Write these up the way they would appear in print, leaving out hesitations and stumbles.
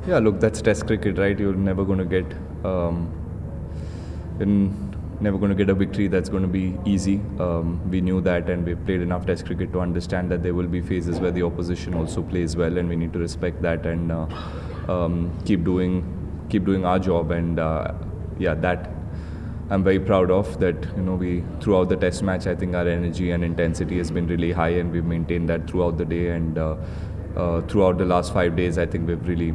Yeah, look, that's Test cricket, right? You're never going to get, um, you're never going to get a victory that's going to be easy. We knew that, and we played enough Test cricket to understand that there will be phases where the opposition also plays well, and we need to respect that and keep doing our job. And yeah, that I'm very proud of that. We throughout the Test match, I think our energy and intensity has been really high, and we've maintained that throughout the day. And throughout the last 5 days, I think we've really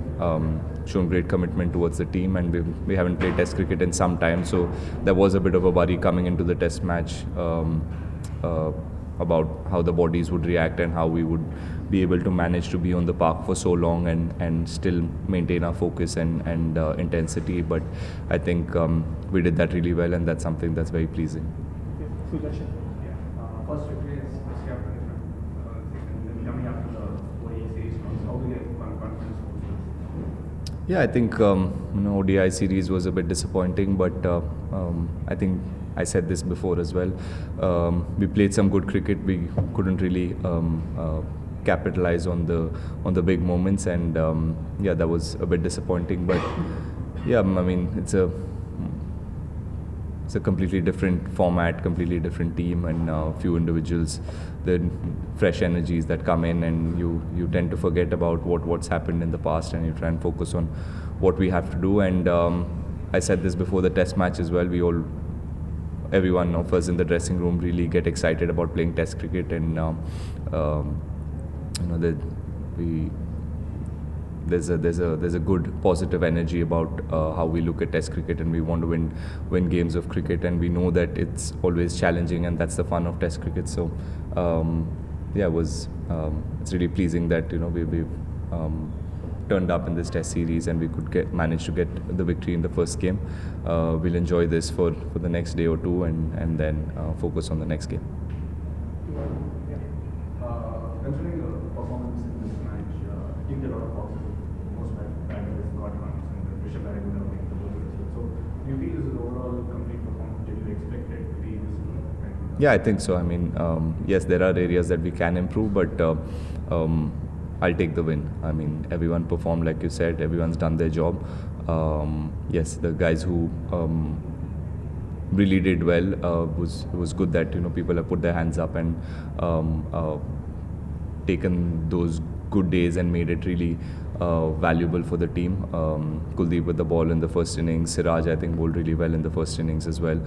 shown great commitment towards the team, and we haven't played Test cricket in some time, so there was a bit of a worry coming into the Test match uh, about how the bodies would react and how we would be able to manage to be on the park for so long and still maintain our focus and intensity. But I think we did that really well, and that's something that's very pleasing. Sudarshan. First victory as captain, and then coming after the ODI series, how do you get confidence? Yeah, I think ODI series was a bit disappointing, but I think I said this before as well. We played some good cricket. We couldn't really capitalize on the big moments, and yeah, that was a bit disappointing. But yeah, I mean it's a completely different format, completely different team, and few individuals, the fresh energies that come in, and you tend to forget about what's happened in the past, and you try and focus on what we have to do. And I said this before the Test match as well. Everyone of us in the dressing room really get excited about playing Test cricket, and that there's a good positive energy about how we look at Test cricket, and we want to win games of cricket, and we know that it's always challenging, and that's the fun of Test cricket. So yeah, it's really pleasing that we've turned up in this Test series, and we could manage to get the victory in the first game. We'll enjoy this for the next day or two, and then focus on the next game. Considering the performance in this match, you get a lot of positive. Most batters got runs, and Rishabh Parry would have made the bowler as well. So, do you feel this is overall complete performance that you expected to be this good? Yeah, I think so. I mean, yes, there are areas that we can improve, but I'll take the win. I mean, everyone performed like you said. Everyone's done their job. Yes, the guys who really did well. Was good that people have put their hands up and taken those good days and made it really valuable for the team. Kuldeep with the ball in the first innings. Siraj, I think, bowled really well in the first innings as well.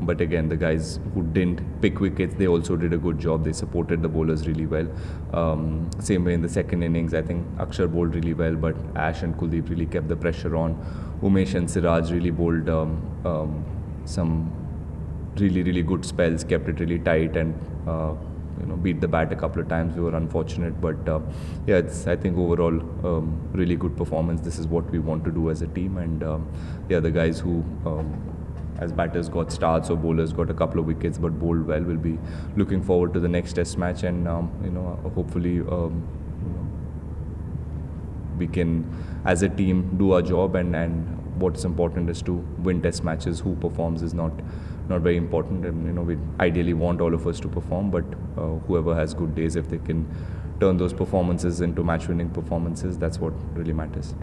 But again, the guys who didn't pick wickets, they also did a good job. They supported the bowlers really well. Same way in the second innings, I think Akshar bowled really well, but Ash and Kuldeep really kept the pressure on. Umesh and Siraj really bowled some really good spells, kept it really tight, and beat the bat a couple of times. We were unfortunate, but yeah, it's, I think, overall really good performance. This is what we want to do as a team, and yeah, the guys who as batters got starts or bowlers got a couple of wickets but bowled well will be looking forward to the next Test match, and hopefully we can as a team do our job, and what's important is to win Test matches. Who performs is not very important, and we ideally want all of us to perform, but whoever has good days, if they can turn those performances into match-winning performances, that's what really matters.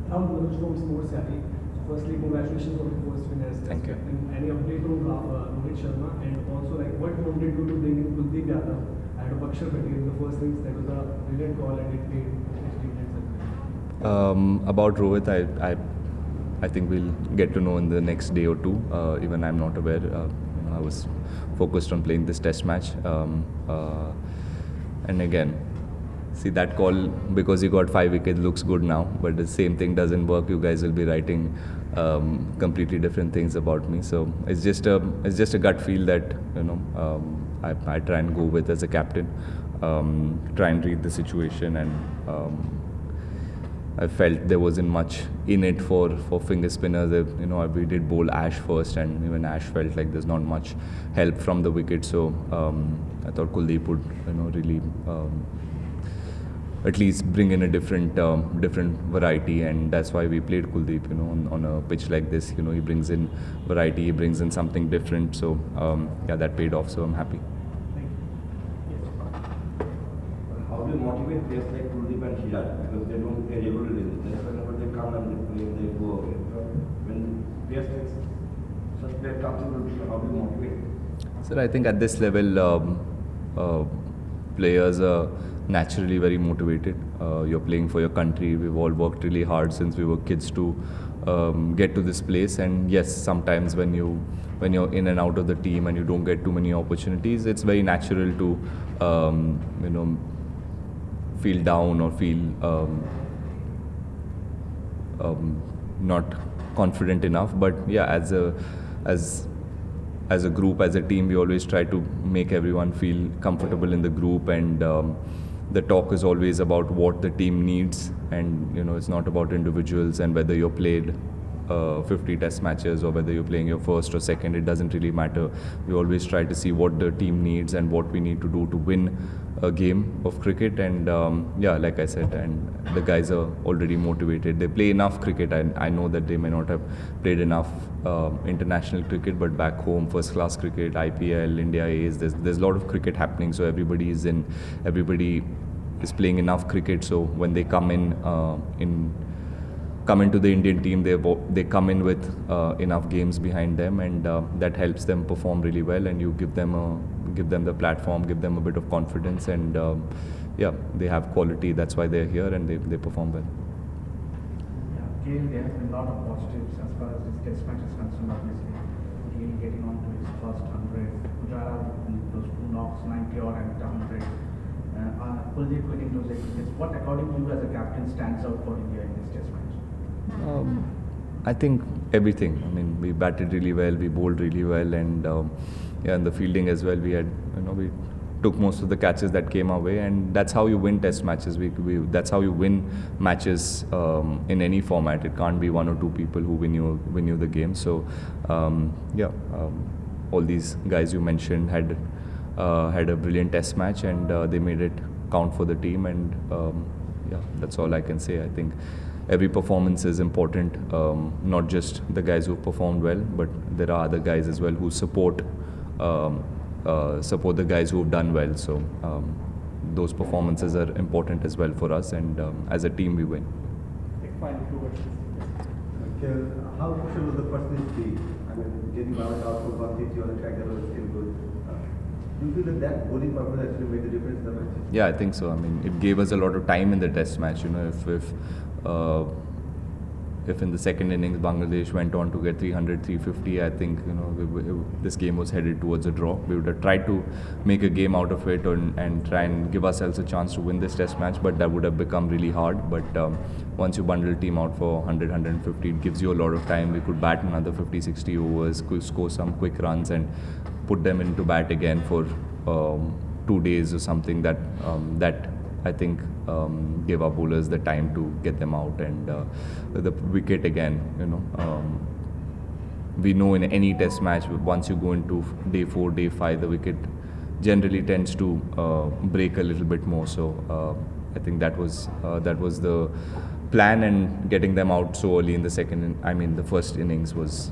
Rahul from Sports Sher-e. Firstly, congratulations on the first win as Thank you. captain. Any update on Rohit Sharma, and also what prompted you to bring in Kuldeep Yadav ahead of Akshar Patel in the first innings? That was a brilliant call, and it paid success. About Rohit, I think we'll get to know in the next day or two. Even I'm not aware. I was focused on playing this Test match, and again, see, that call, because he got 5 wickets, looks good now, but the same thing doesn't work. You guys will be writing completely different things about me. So it's just a gut feel that I try and go with as a captain. Try and read the situation, and I felt there wasn't much in it for finger spinners. We did bowl Ash first, and even Ash felt like there's not much help from the wicket. So I thought Kuldeep would really at least bring in a different variety, and that's why we played Kuldeep. On a pitch like this, he brings in variety, he brings in something different. So yeah, that paid off. So I'm happy. How do you motivate players like Kuldeep and Sher-e because they're able to do it. That's whenever they come and they play, they go away. When players like such players comes in, how do you motivate? Sir, I think at this level, players are naturally very motivated. You're playing for your country. We've all worked really hard since we were kids to get to this place. And yes, sometimes when you're in and out of the team and you don't get too many opportunities, it's very natural to feel down or feel not confident enough. But yeah, as a group, as a team, we always try to make everyone feel comfortable in the group, and the talk is always about what the team needs, and it's not about individuals and whether you're played 50 test matches or whether you're playing your first or second. It doesn't really matter. We always try to see what the team needs and what we need to do to win a game of cricket. And yeah, like I said, and the guys are already motivated. They play enough cricket. I know that they may not have played enough international cricket, but back home, first class cricket, IPL, India A's, there's a lot of cricket happening. So everybody is playing enough cricket. So when they come into the Indian team, they come in with enough games behind them, and that helps them perform really well. And you give them the platform, give them a bit of confidence, and yeah, they have quality. That's why they're here, and they perform well. Yeah, there has been a lot of positives as far as this test match is concerned. Obviously, Gayle getting on to his first 100, Pujara with those 2 knocks, 90 odd and 100. Kuldeep getting those 8 wickets. What, according to you as a captain, stands out for India in this test match? I think everything. I mean, we batted really well, we bowled really well, and yeah, and the fielding as well. We took most of the catches that came our way, and that's how you win test matches. That's how you win matches in any format. It can't be 1 or 2 people who win you the game. So yeah, all these guys you mentioned had a brilliant test match, and they made it count for the team. And yeah, that's all I can say. I think every performance is important, not just the guys who performed well, but there are other guys as well who support the guys who have done well. So those performances are important as well for us, and as a team we win. How crucial was the first speed? I mean, getting out for 150 on a track that was still good. Do you feel that bowling purpose actually made the difference in the match? Yeah, I think so. I mean, it gave us a lot of time in the test match. If in the second innings Bangladesh went on to get 300, 350, I think this game was headed towards a draw. We would have tried to make a game out of it and try and give ourselves a chance to win this test match, but that would have become really hard. But once you bundle a team out for 100, 150, it gives you a lot of time. We could bat another 50, 60 overs, could score some quick runs and put them into bat again for 2 days or something. That I think gave our bowlers the time to get them out. And the wicket again, we know in any test match, once you go into day 4, day 5, the wicket generally tends to break a little bit more. So I think that was the plan, and getting them out so early in the first innings was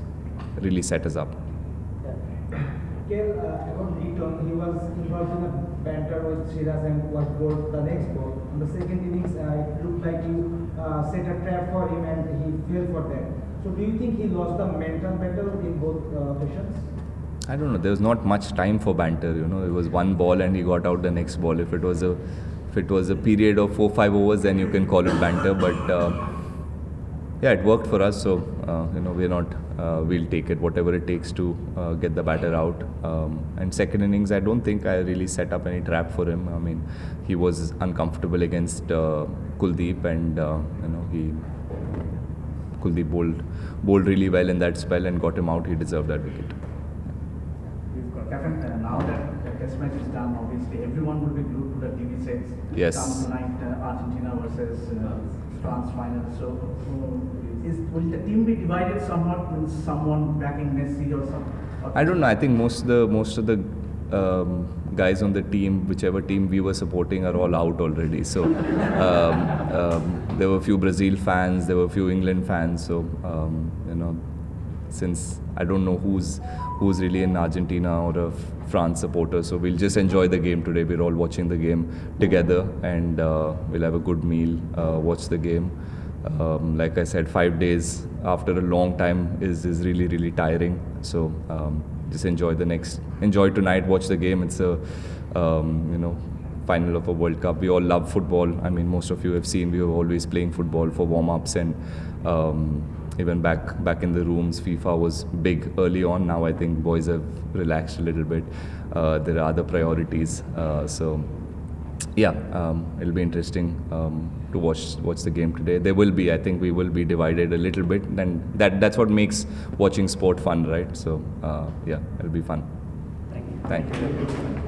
really set us up. About return, he was involved in a banter with Siraj and was bowled the next ball. On the second innings, it looked like you set a trap for him and he fell for that. So do you think he lost the mental battle in both occasions? I don't know. There was not much time for banter. It was one ball and he got out the next ball. If it was a period of 4-5 overs, then you can call it banter. But yeah, it worked for us. So we're not. We'll take it, whatever it takes to get the batter out. And second innings, I don't think I really set up any trap for him. I mean, he was uncomfortable against Kuldeep, and Kuldeep bowled really well in that spell and got him out. He deserved that wicket. Captain, now that the test match is done, obviously everyone will be glued to the TV sets. Yes. Come tonight, Argentina versus France final. So, will the team be divided somewhat? Will someone backing Messi or some? I don't know. I think most of the guys on the team, whichever team we were supporting, are all out already. So there were a few Brazil fans, there were a few England fans. So since I don't know who's really an Argentina or a France supporter. So we'll just enjoy the game today. We're all watching the game together, and we'll have a good meal, watch the game. Like I said, 5 days after a long time is really tiring. So just enjoy tonight, watch the game. It's a final of a World Cup. We all love football. I mean, most of you have seen we were always playing football for warm-ups, and even back in the rooms, FIFA was big early on. Now I think boys have relaxed a little bit. There are other priorities. So yeah, it'll be interesting to watch the game today. I think we will be divided a little bit, and that's what makes watching sport fun, right? So yeah, it'll be fun. Thank you. Thank you.